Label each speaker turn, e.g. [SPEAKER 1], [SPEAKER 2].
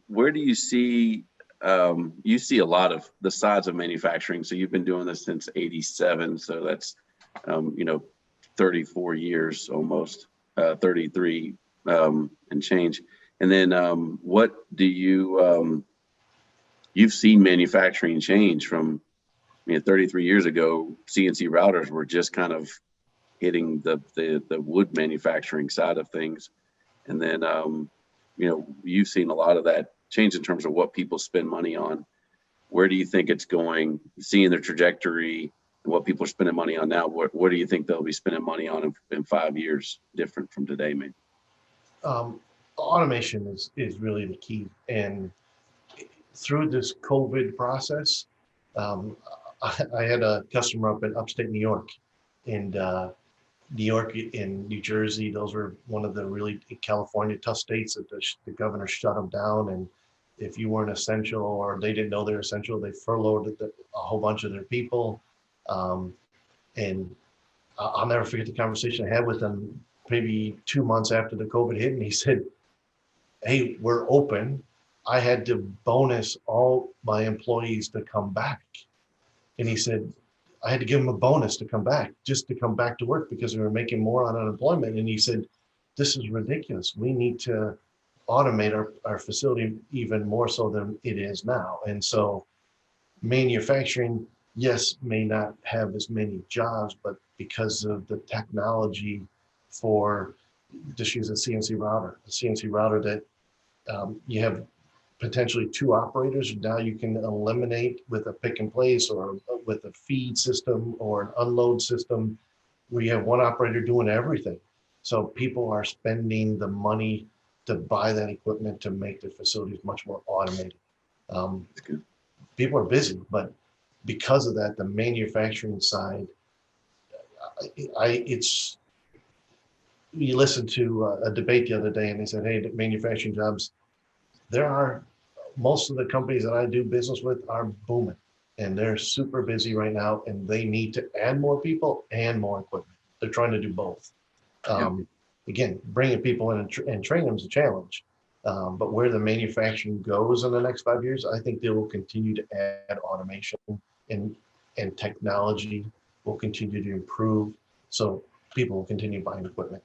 [SPEAKER 1] where do you see a lot of the sides of manufacturing. So you've been doing this since '87. So that's, you know, 34 years almost, 33 and change. And then what do you've seen manufacturing change from, 33 years ago, CNC routers were just kind of hitting the wood manufacturing side of things. And then, you've seen a lot of that change in terms of what people spend money on. Where do you think it's going? Seeing the trajectory and what people are spending money on now, what do you think they'll be spending money on in 5 years, different from today, maybe?
[SPEAKER 2] Automation is really the key. And through this COVID process, um, I had a customer up in upstate New York, and New York and New Jersey, those were one of the really, California, tough states that the governor shut them down. And if you weren't essential or they didn't know they're essential, they furloughed a whole bunch of their people. Um, and I'll never forget the conversation I had with him maybe 2 months after the COVID hit. And he said, "Hey, we're open. I had to bonus all my employees to come back." And he said, "I had to give them a bonus to come back, just to come back to work because we were making more on unemployment." And he said, "This is ridiculous. We need to automate our facility even more so than it is now." And so manufacturing, yes, may not have as many jobs, but because of the technology for, just use a CNC router that you have potentially two operators. Now you can eliminate with a pick and place or with a feed system or an unload system where you have one operator doing everything. So people are spending the money to buy that equipment to make their facilities much more automated. Um, People are busy, but because of that, the manufacturing side, it's, you listen to a debate the other day and they said, "Hey, the manufacturing jobs, there are, most of the companies that I do business with are booming and they're super busy right now and they need to add more people and more equipment. They're trying to do both."
[SPEAKER 1] Yeah.
[SPEAKER 2] Again, bringing people in and training them is a challenge. But where the manufacturing goes in the next 5 years, I think they will continue to add automation, and technology will continue to improve. So people will continue buying equipment.